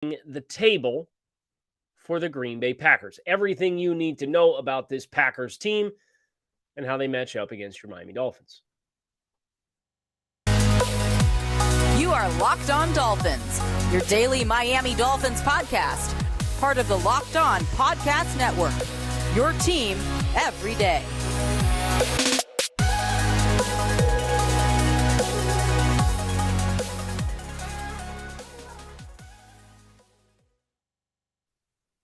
the table for the Green Bay Packers. Everything you need to know about this Packers team and how they match up against your Miami Dolphins. You are Locked On Dolphins, your daily Miami Dolphins podcast, part of the Locked On Podcast Network, your team every day.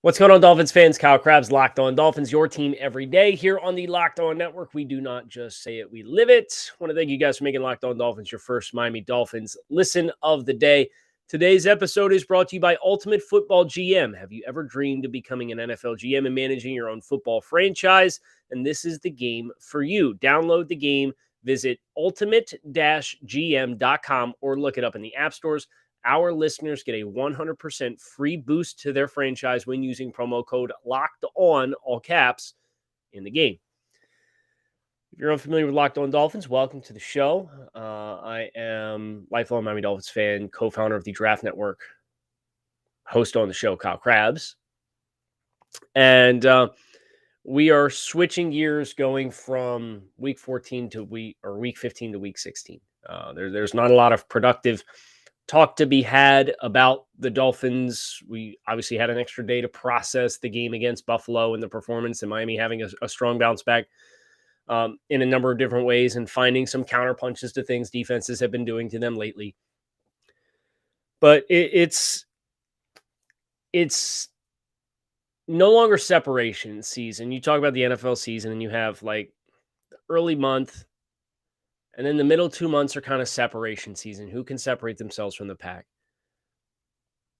What's going on, Dolphins fans? Kyle Krabs, Locked On Dolphins, your team every day here on the Locked On Network. We do not just say it, we live it. I want to thank you guys for making Locked On Dolphins your first Miami Dolphins listen of the day. Today's episode is brought to you by Ultimate Football GM. Have you ever dreamed of becoming an NFL GM and managing your own football franchise? And this is the game for you. Download the game, visit ultimate-gm.com or look it up in the app stores. Our listeners get a 100% free boost to their franchise when using promo code LOCKEDON, all caps, in the game. If you're unfamiliar with Locked On Dolphins, welcome to the show. I am lifelong Miami Dolphins fan, co-founder of the Draft Network, host on the show, Kyle Krabs. And we are switching gears going from week 14 to week 15 to week 16. There's not a lot of productive talk to be had about the Dolphins. We obviously had an extra day to process the game against Buffalo and the performance, and Miami having a strong bounce back in a number of different ways and finding some counterpunches to things defenses have been doing to them lately. But it's no longer separation season. You talk about the NFL season and you have like the early month, and then the middle 2 months are kind of separation season. Who can separate themselves from the pack?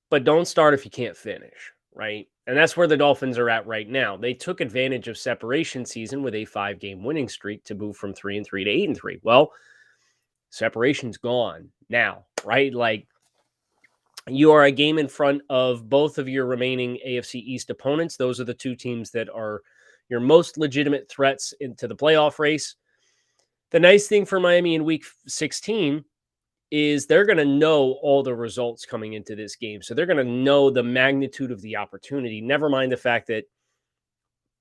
But don't start if you can't finish, right? And that's where the Dolphins are at right now. They took advantage of separation season with a 5-game winning streak to move from 3-3 to 8-3. Well, separation's gone now, right? Like, you are a game in front of both of your remaining AFC East opponents. Those are the two teams that are your most legitimate threats into the playoff race. The nice thing for Miami in week 16 is they're going to know all the results coming into this game. So they're going to know the magnitude of the opportunity. Never mind the fact that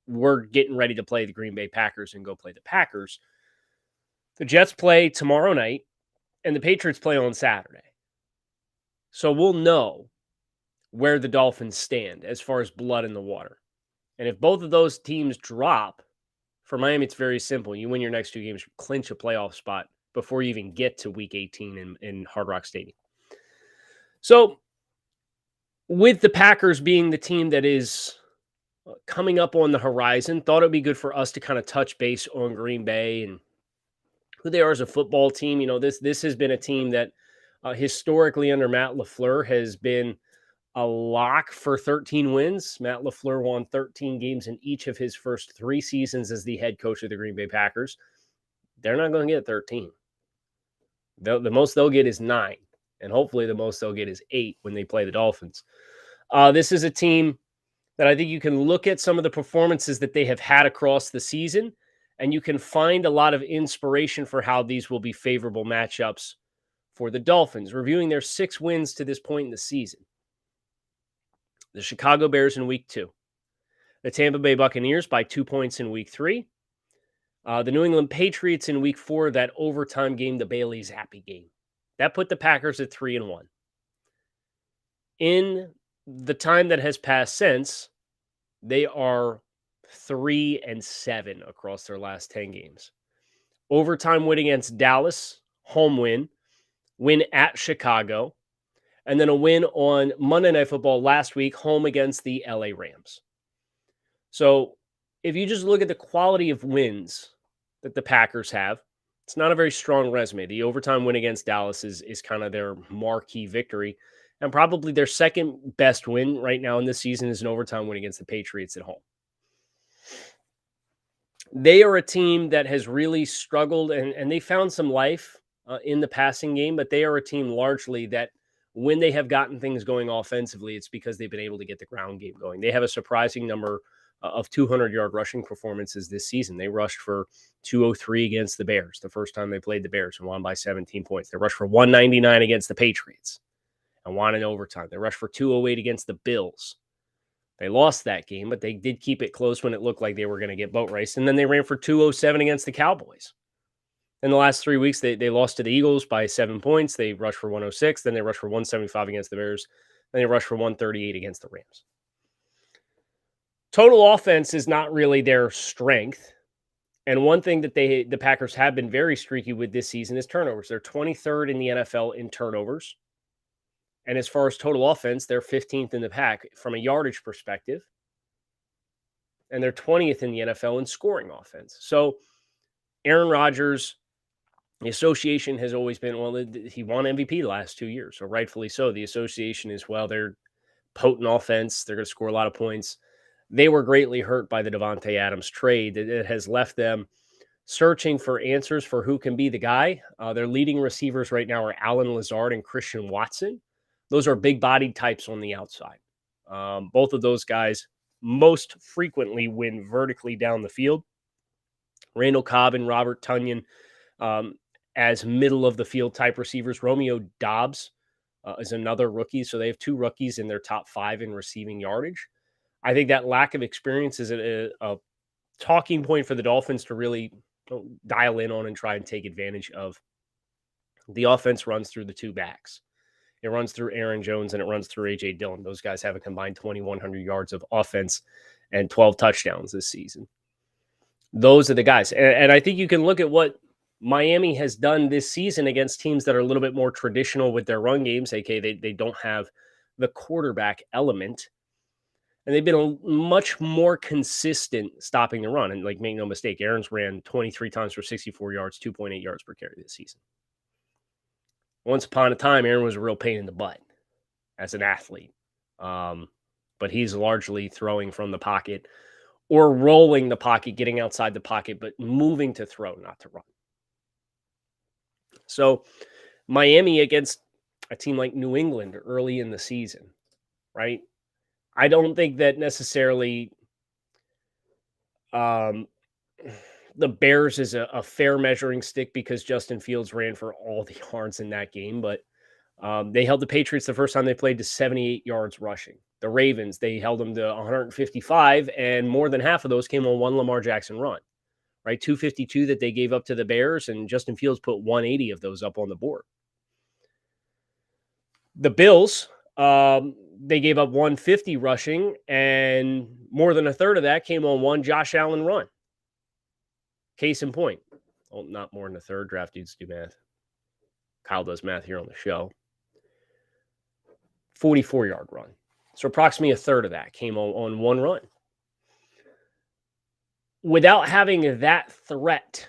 we're getting ready to play the Green Bay Packers and go play the Packers. The Jets play tomorrow night and the Patriots play on Saturday. So we'll know where the Dolphins stand as far as blood in the water. And if both of those teams drop, for Miami, it's very simple. You win your next two games, clinch a playoff spot before you even get to week 18 in Hard Rock Stadium. So with the Packers being the team that is coming up on the horizon, thought it would be good for us to kind of touch base on Green Bay and who they are as a football team. You know, this has been a team that historically under Matt LaFleur has been a lock for 13 wins. Matt LaFleur won 13 games in each of his first 3 seasons as the head coach of the Green Bay Packers. They're not going to get 13. The most they'll get is 9. And hopefully the most they'll get is 8 when they play the Dolphins. This is a team that I think you can look at some of the performances that they have had across the season, and you can find a lot of inspiration for how these will be favorable matchups for the Dolphins. Reviewing their 6 wins to this point in the season. The Chicago Bears in week 2. The Tampa Bay Buccaneers by 2 points in week 3. The New England Patriots in week 4, that overtime game, the Bailey Zappi game. That put the Packers at 3-1. In the time that has passed since, they are 3-7 across their last 10 games. Overtime win against Dallas, home win at Chicago, and then a win on Monday Night Football last week, home against the LA Rams. So if you just look at the quality of wins that the Packers have, it's not a very strong resume. The overtime win against Dallas is kind of their marquee victory. And probably their second best win right now in this season is an overtime win against the Patriots at home. They are a team that has really struggled, and they found some life in the passing game, but they are a team largely that when they have gotten things going offensively, it's because they've been able to get the ground game going. They have a surprising number of 200-yard rushing performances this season. They rushed for 203 against the Bears the first time they played the Bears and won by 17 points. They rushed for 199 against the Patriots and won in overtime. They rushed for 208 against the Bills. They lost that game, but they did keep it close when it looked like they were going to get boat raced. And then they ran for 207 against the Cowboys. In the last 3 weeks, they lost to the Eagles by 7 points. They rushed for 106. Then they rushed for 175 against the Bears. Then they rushed for 138 against the Rams. Total offense is not really their strength. And one thing that the Packers have been very streaky with this season is turnovers. They're 23rd in the NFL in turnovers. And as far as total offense, they're 15th in the pack from a yardage perspective. And they're 20th in the NFL in scoring offense. So Aaron Rodgers, the association has always been, well, he won MVP the last 2 years. So rightfully so. The association is, well, they're potent offense. They're going to score a lot of points. They were greatly hurt by the Davante Adams trade. It has left them searching for answers for who can be the guy. Their leading receivers right now are Allen Lazard and Christian Watson. Those are big-bodied types on the outside. Both of those guys most frequently win vertically down the field. Randall Cobb and Robert Tonyan as middle-of-the-field type receivers. Romeo Doubs is another rookie. So they have 2 rookies in their top 5 in receiving yardage. I think that lack of experience is a talking point for the Dolphins to really dial in on and try and take advantage of. The offense runs through the 2 backs. It runs through Aaron Jones and it runs through A.J. Dillon. Those guys have a combined 2,100 yards of offense and 12 touchdowns this season. Those are the guys. And I think you can look at what Miami has done this season against teams that are a little bit more traditional with their run games, aka they don't have the quarterback element. And they've been much more consistent stopping the run. And like, make no mistake, Aaron's ran 23 times for 64 yards, 2.8 yards per carry this season. Once upon a time, Aaron was a real pain in the butt as an athlete. But he's largely throwing from the pocket or rolling the pocket, getting outside the pocket, but moving to throw, not to run. So Miami against a team like New England early in the season, right? I don't think that necessarily the Bears is a fair measuring stick because Justin Fields ran for all the yards in that game. But they held the Patriots the first time they played to 78 yards rushing. The Ravens, they held them to 155, and more than half of those came on one Lamar Jackson run, right? 252 that they gave up to the Bears, and Justin Fields put 180 of those up on the board. The Bills, they gave up 150 rushing, and more than a third of that came on one Josh Allen run. Case in point. Well, not more than a third. Draft dudes do math. Kyle does math here on the show. 44-yard run. So approximately a third of that came on one run. Without having that threat,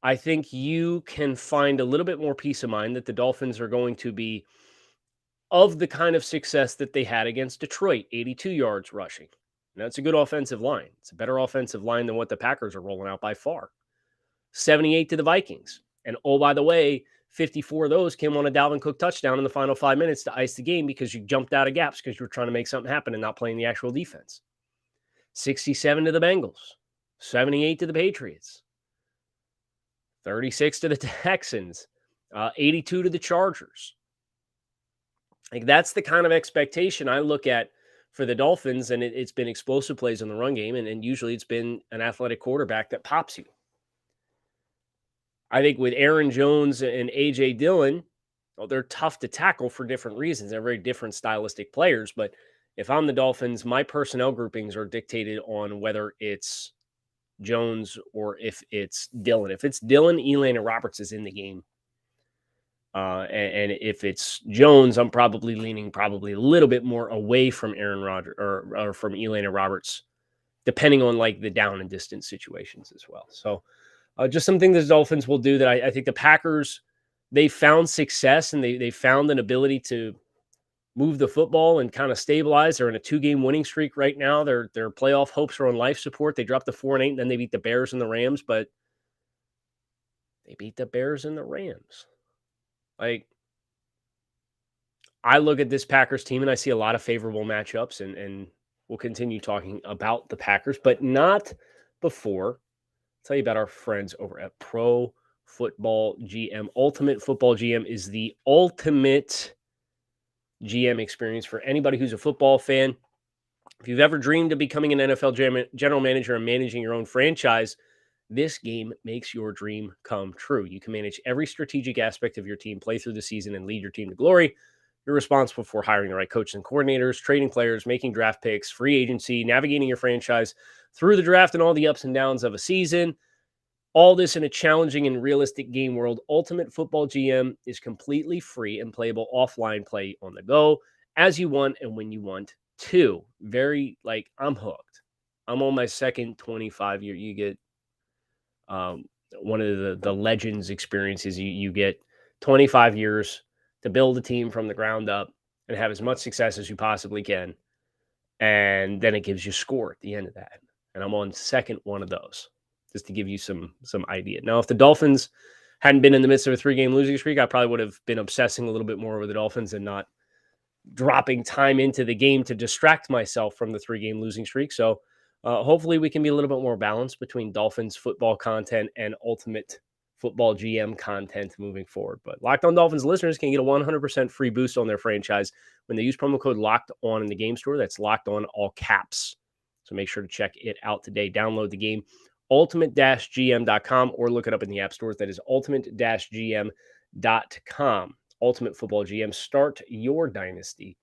I think you can find a little bit more peace of mind that the Dolphins are going to be of the kind of success that they had against Detroit, 82 yards rushing. Now, it's a good offensive line. It's a better offensive line than what the Packers are rolling out by far. 78 to the Vikings. And oh, by the way, 54 of those came on a Dalvin Cook touchdown in the final 5 minutes to ice the game because you jumped out of gaps because you were trying to make something happen and not playing the actual defense. 67 to the Bengals. 78 to the Patriots. 36 to the Texans. 82 to the Chargers. Like, that's the kind of expectation I look at for the Dolphins, and it's been explosive plays in the run game, and usually it's been an athletic quarterback that pops you. I think with Aaron Jones and A.J. Dillon, well, they're tough to tackle for different reasons. They're very different stylistic players, but if I'm the Dolphins, my personnel groupings are dictated on whether it's Jones or if it's Dillon. If it's Dillon, Elaine Roberts is in the game. And if it's Jones, I'm probably leaning a little bit more away from Aaron Rodgers or from Elaine Roberts, depending on like the down and distance situations as well. So just something the Dolphins will do that I think the Packers, they found success and they found an ability to move the football and kind of stabilize. They're in a 2-game winning streak right now. Their playoff hopes are on life support. They dropped the 4-8, and then they beat the Bears and the Rams, but they beat the Bears and the Rams. Like, I look at this Packers team and I see a lot of favorable matchups, and we'll continue talking about the Packers, but not before. I'll tell you about our friends over at Pro Football GM. Ultimate Football GM is the ultimate GM experience for anybody who's a football fan. If you've ever dreamed of becoming an NFL general manager and managing your own franchise, this game makes your dream come true. You can manage every strategic aspect of your team, play through the season, and lead your team to glory. You're responsible for hiring the right coaches and coordinators, trading players, making draft picks, free agency, navigating your franchise through the draft and all the ups and downs of a season. All this in a challenging and realistic game world. Ultimate Football GM is completely free and playable offline, play on the go as you want and when you want to. I'm hooked. I'm on my second 25 year. You get one of the Legends experiences. You get 25 years to build a team from the ground up and have as much success as you possibly can. And then it gives you score at the end of that. And I'm on second one of those, just to give you some idea. Now, if the Dolphins hadn't been in the midst of a 3-game losing streak, I probably would have been obsessing a little bit more over the Dolphins and not dropping time into the game to distract myself from the 3-game losing streak. So hopefully we can be a little bit more balanced between Dolphins football content and Ultimate Football GM content moving forward. But Locked On Dolphins listeners can get a 100% free boost on their franchise when they use promo code Locked On in the game store. That's Locked On, all caps. So make sure to check it out today. Download the game, ultimate-gm.com, or look it up in the app stores. That is ultimate-gm.com. Ultimate Football GM. Start your dynasty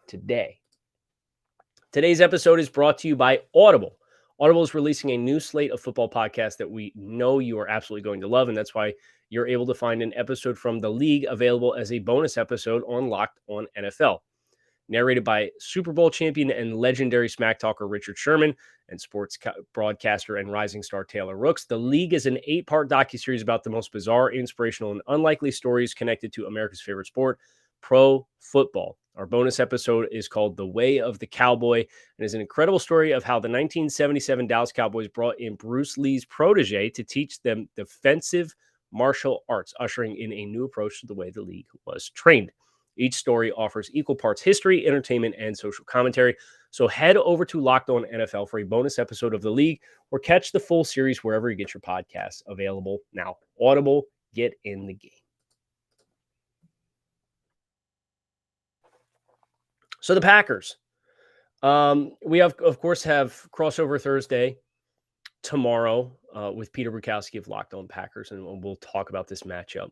today. Today's episode is brought to you by Audible. Audible is releasing a new slate of football podcasts that we know you are absolutely going to love, and that's why you're able to find an episode from The League available as a bonus episode on Locked On NFL. Narrated by Super Bowl champion and legendary smack talker Richard Sherman and sports broadcaster and rising star Taylor Rooks. The League is an 8-part docuseries about the most bizarre, inspirational, and unlikely stories connected to America's favorite sport, pro football. Our bonus episode is called The Way of the Cowboy and is an incredible story of how the 1977 Dallas Cowboys brought in Bruce Lee's protege to teach them defensive martial arts, ushering in a new approach to the way the league was trained. Each story offers equal parts history, entertainment, and social commentary. So head over to Locked On NFL for a bonus episode of The League or catch the full series wherever you get your podcasts available now. Audible, get in the game. So the Packers. We of course have crossover Thursday tomorrow with Peter Bukowski of Locked On Packers, and we'll talk about this matchup.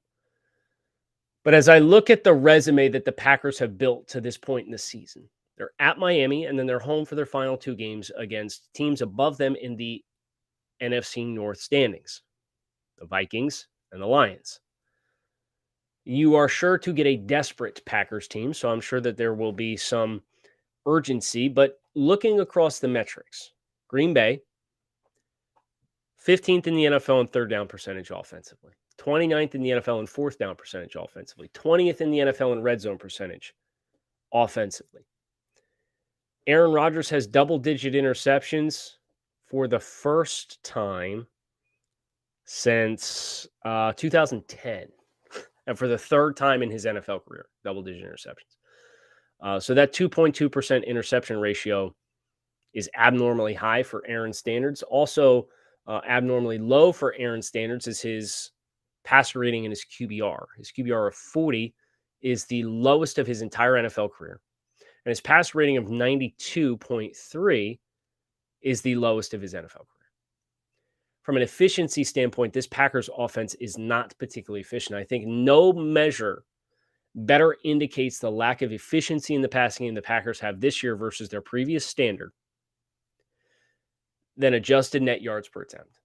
But as I look at the resume that the Packers have built to this point in the season, they're at Miami, and then they're home for their final 2 games against teams above them in the NFC North standings, the Vikings and the Lions. You are sure to get a desperate Packers team, so I'm sure that there will be some urgency. But looking across the metrics, Green Bay, 15th in the NFL in third down percentage offensively, 29th in the NFL in fourth down percentage offensively, 20th in the NFL in red zone percentage offensively. Aaron Rodgers has double-digit interceptions for the first time since 2010. And for the third time in his NFL career, double-digit interceptions. So that 2.2% interception ratio is abnormally high for Aaron standards. Also, abnormally low for Aaron standards is his passer rating and his QBR. His QBR of 40 is the lowest of his entire NFL career. And his passer rating of 92.3 is the lowest of his NFL career. From an efficiency standpoint, this Packers offense is not particularly efficient. I think no measure better indicates the lack of efficiency in the passing game the Packers have this year versus their previous standard than adjusted net yards per attempt.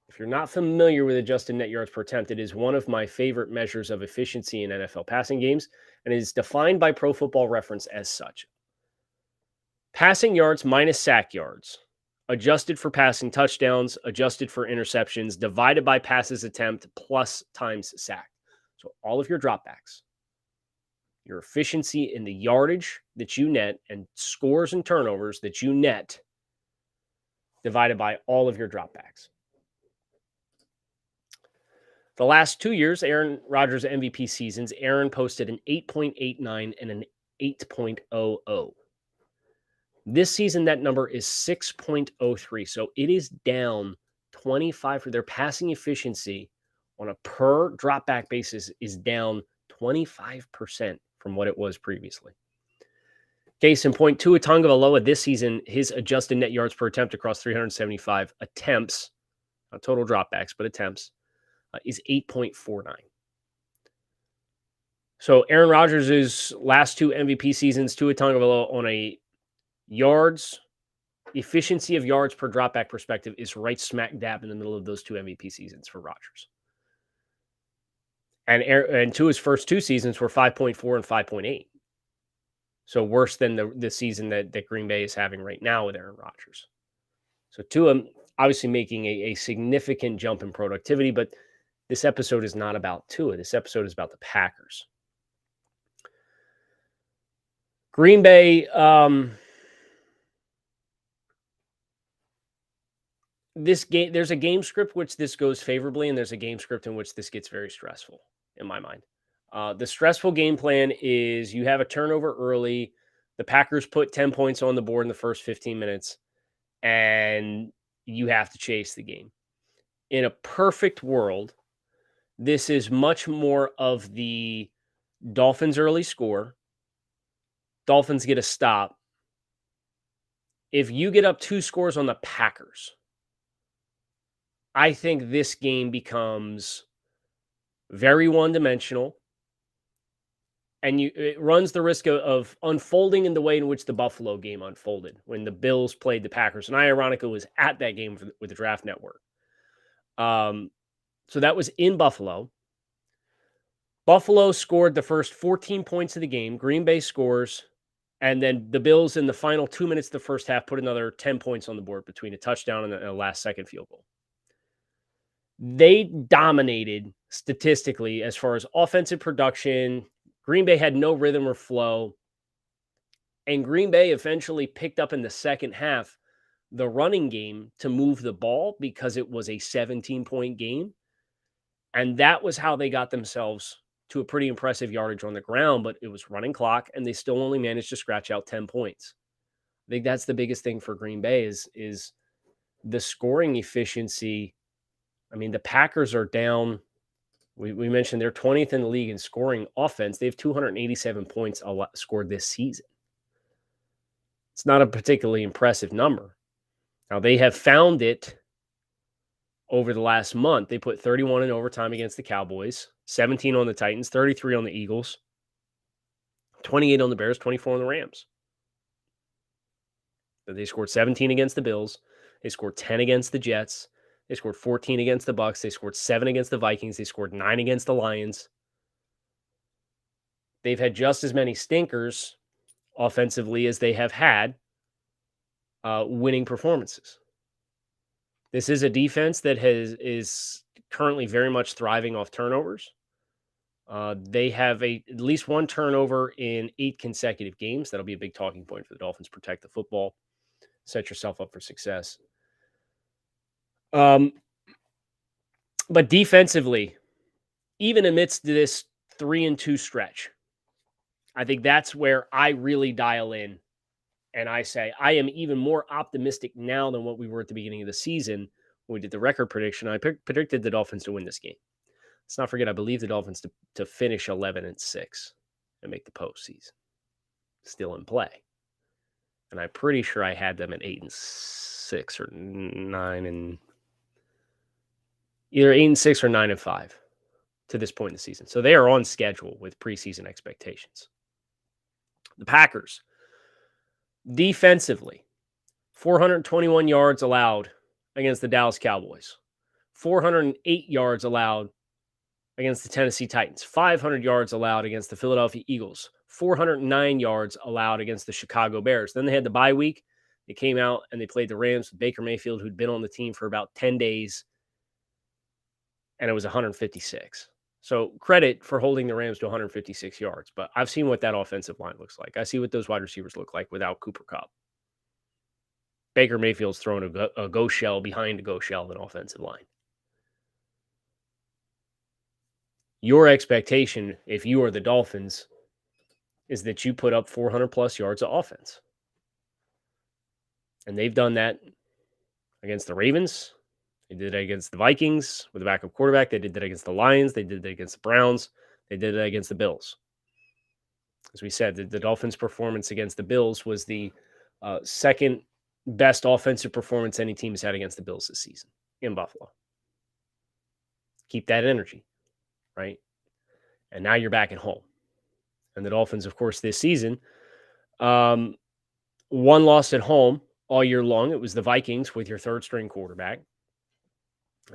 If you're not familiar with adjusted net yards per attempt, it is one of my favorite measures of efficiency in NFL passing games, and it is defined by Pro Football Reference as such. Passing yards minus sack yards, adjusted for passing touchdowns, adjusted for interceptions, divided by passes attempt plus times sack. So all of your dropbacks, your efficiency in the yardage that you net and scores and turnovers that you net, divided by all of your dropbacks. The last 2 years, Aaron Rodgers MVP seasons, Aaron posted an 8.89 and an 8.00. This season, that number is 6.03. So it is down 25 for their passing efficiency on a per drop back basis is down 25% from what it was previously. Case in point, Tua Tagovailoa this season, his adjusted net yards per attempt across 375 attempts, not total dropbacks, but attempts, is 8.49. So Aaron Rodgers' last 2 MVP seasons, Tua Tagovailoa on a efficiency of yards per dropback perspective is right smack dab in the middle of those 2 MVP seasons for Rodgers. And Tua's first 2 seasons were 5.4 and 5.8. So worse than the season that Green Bay is having right now with Aaron Rodgers. So Tua obviously making a significant jump in productivity, but this episode is not about Tua. This episode is about the Packers. Green Bay, this game, there's a game script which this goes favorably, and there's a game script in which this gets very stressful, in my mind. The stressful game plan is you have a turnover early. The Packers put 10 points on the board in the first 15 minutes, and you have to chase the game. In a perfect world, this is much more of the Dolphins early score. Dolphins get a stop. If you get up 2 scores on the Packers, I think this game becomes very one-dimensional, and it runs the risk of unfolding in the way in which the Buffalo game unfolded when the Bills played the Packers. And I, ironically, was at that game with the Draft Network. So that was in Buffalo. Buffalo scored the first 14 points of the game. Green Bay scores. And then the Bills in the final 2 minutes of the first half put another 10 points on the board between a touchdown and a last-second field goal. They dominated statistically as far as offensive production. Green Bay had no rhythm or flow. And Green Bay eventually picked up in the second half the running game to move the ball because it was a 17-point game. And that was how they got themselves to a pretty impressive yardage on the ground, but it was running clock, and they still only managed to scratch out 10 points. I think that's the biggest thing for Green Bay is the scoring efficiency. I mean, the Packers are down. We mentioned they're 20th in the league in scoring offense. They have 287 points scored this season. It's not a particularly impressive number. Now, they have found it over the last month. They put 31 in overtime against the Cowboys, 17 on the Titans, 33 on the Eagles, 28 on the Bears, 24 on the Rams. They scored 17 against the Bills. They scored 10 against the Jets. They scored 14 against the Bucs. They scored 7 against the Vikings. They scored 9 against the Lions. They've had just as many stinkers offensively as they have had winning performances. This is a defense that is currently very much thriving off turnovers. They have at least 1 turnover in 8 consecutive games. That'll be a big talking point for the Dolphins. Protect the football. Set yourself up for success. But defensively, even amidst this 3-2 stretch, I think that's where I really dial in. And I say, I am even more optimistic now than what we were at the beginning of the season when we did the record prediction. I predicted the Dolphins to win this game. Let's not forget, I believe the Dolphins to finish 11-6 and make the postseason. Still in play. And I'm pretty sure I had them at 8-6 or 9 and either 8-6 or 9-5 to this point in the season. So they are on schedule with preseason expectations. The Packers, defensively, 421 yards allowed against the Dallas Cowboys, 408 yards allowed against the Tennessee Titans, 500 yards allowed against the Philadelphia Eagles, 409 yards allowed against the Chicago Bears. Then they had the bye week. They came out and they played the Rams with Baker Mayfield, who'd been on the team for about 10 days, and it was 156. So credit for holding the Rams to 156 yards, but I've seen what that offensive line looks like. I see what those wide receivers look like without Cooper Kupp. Baker Mayfield's throwing a go shell behind a go shell of an offensive line. Your expectation, if you are the Dolphins, is that you put up 400-plus yards of offense. And they've done that against the Ravens, They did it against the Vikings with a backup quarterback. They did that against the Lions. They did it against the Browns. They did it against the Bills. As we said, the Dolphins' performance against the Bills was the second best offensive performance any team has had against the Bills this season in Buffalo. Keep that energy, right? And now you're back at home. And the Dolphins, of course, this season, one loss at home all year long. It was the Vikings with your third string quarterback.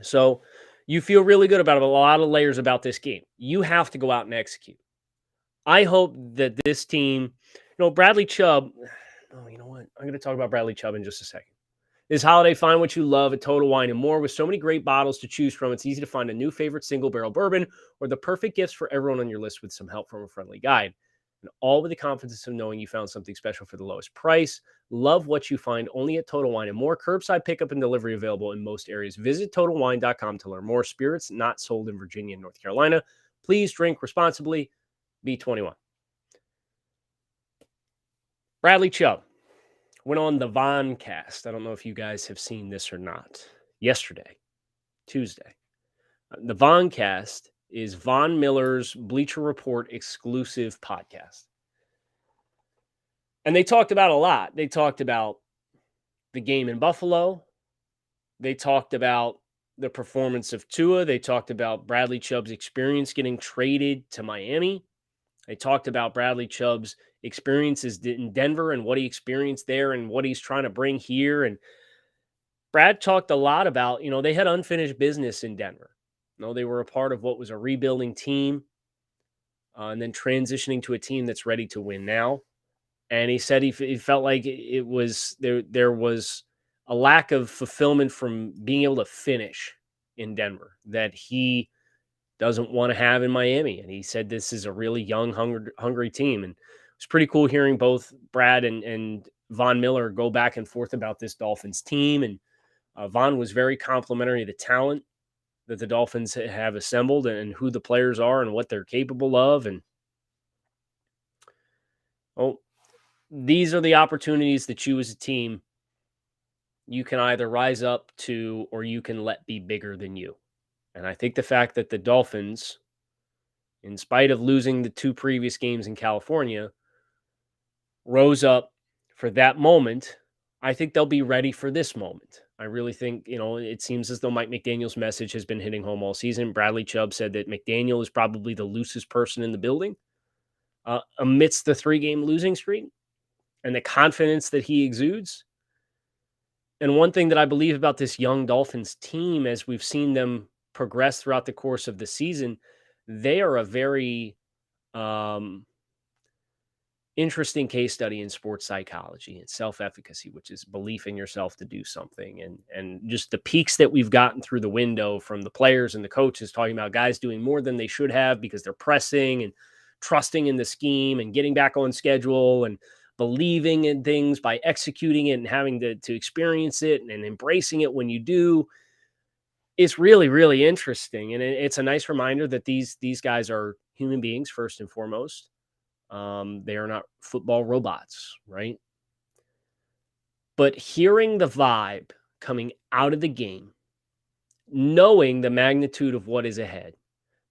So you feel really good about a lot of layers about this game. You have to go out and execute. I hope that this team, Bradley Chubb. Oh, you know what? I'm going to talk about Bradley Chubb in just a second. This holiday, find what you love at Total Wine and More. With so many great bottles to choose from, it's easy to find a new favorite single barrel bourbon or the perfect gifts for everyone on your list with some help from a friendly guide. And all with the confidence of knowing you found something special for the lowest price. Love what you find only at Total Wine and More. Curbside pickup and delivery available in most areas. Visit TotalWine.com to learn more. Spirits not sold in Virginia and North Carolina. Please drink responsibly. Be 21. Bradley Chubb went on the Voncast. I don't know if you guys have seen this or not. Yesterday, Tuesday. The Voncast is Von Miller's Bleacher Report exclusive podcast. And they talked about a lot. They talked about the game in Buffalo. They talked about the performance of Tua. They talked about Bradley Chubb's experience getting traded to Miami. They talked about Bradley Chubb's experiences in Denver and what he experienced there and what he's trying to bring here. And Brad talked a lot about, they had unfinished business in Denver. They were a part of what was a rebuilding team and then transitioning to a team that's ready to win now. And he said he felt like it was there was a lack of fulfillment from being able to finish in Denver that he doesn't want to have in Miami. And he said this is a really young, hungry team. And it's pretty cool hearing both Brad and Von Miller go back and forth about this Dolphins team. And Von was very complimentary of the talent that the Dolphins have assembled and who the players are and what they're capable of. And these are the opportunities that you as a team, you can either rise up to or you can let be bigger than you. And I think the fact that the Dolphins, in spite of losing the two previous games in California, rose up for that moment, I think they'll be ready for this moment. I really think, it seems as though Mike McDaniel's message has been hitting home all season. Bradley Chubb said that McDaniel is probably the loosest person in the building amidst the 3-game losing streak and the confidence that he exudes. And one thing that I believe about this young Dolphins team, as we've seen them progress throughout the course of the season, they are a very interesting case study in sports psychology and self-efficacy, which is belief in yourself to do something. And just the peaks that we've gotten through the window from the players and the coaches talking about guys doing more than they should have because they're pressing and trusting in the scheme and getting back on schedule and believing in things by executing it and having to experience it and embracing it when you do. It's really, really interesting. And it's a nice reminder that these guys are human beings first and foremost. They are not football robots, right? But hearing the vibe coming out of the game, knowing the magnitude of what is ahead,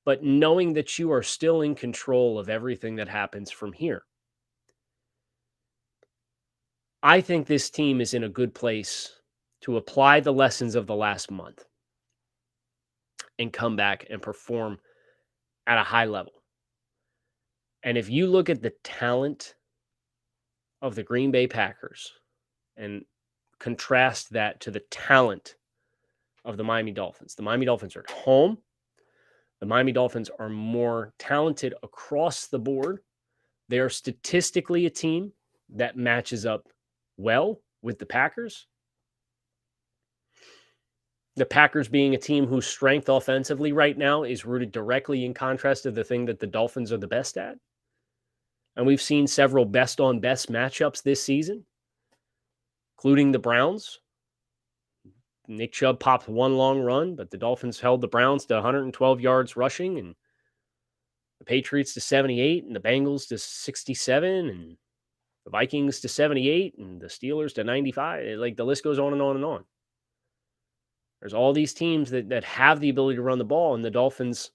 but knowing that you are still in control of everything that happens from here. I think this team is in a good place to apply the lessons of the last month and come back and perform at a high level. And if you look at the talent of the Green Bay Packers and contrast that to the talent of the Miami Dolphins are at home. The Miami Dolphins are more talented across the board. They are statistically a team that matches up well with the Packers. The Packers being a team whose strength offensively right now is rooted directly in contrast to the thing that the Dolphins are the best at. And we've seen several best-on-best matchups this season, including the Browns. Nick Chubb popped one long run, but the Dolphins held the Browns to 112 yards rushing, and the Patriots to 78, and the Bengals to 67, and the Vikings to 78, and the Steelers to 95. Like, the list goes on and on and on. There's all these teams that have the ability to run the ball, and the Dolphins,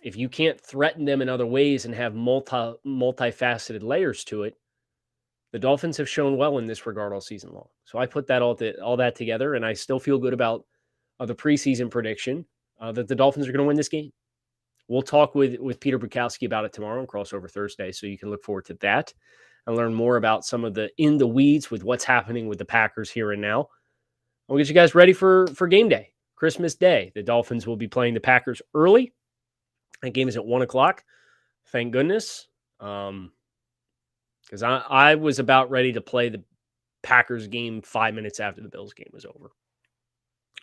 if you can't threaten them in other ways and have multifaceted layers to it, the Dolphins have shown well in this regard all season long. So I put that all that together, and I still feel good about the preseason prediction that the Dolphins are going to win this game. We'll talk with Peter Bukowski about it tomorrow on Crossover Thursday, so you can look forward to that and learn more about some of the in the weeds with what's happening with the Packers here and now. We'll get you guys ready for game day, Christmas Day. The Dolphins will be playing the Packers early. That game is at 1 o'clock. Thank goodness. Because I was about ready to play the Packers game 5 minutes after the Bills game was over.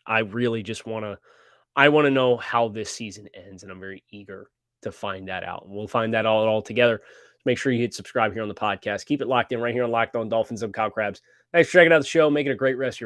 I really just want to know how this season ends, and I'm very eager to find that out. And we'll find that all together. Make sure you hit subscribe here on the podcast. Keep it locked in right here on Locked On Dolphins. I'm Kyle Krabs. Thanks for checking out the show. Make it a great rest of your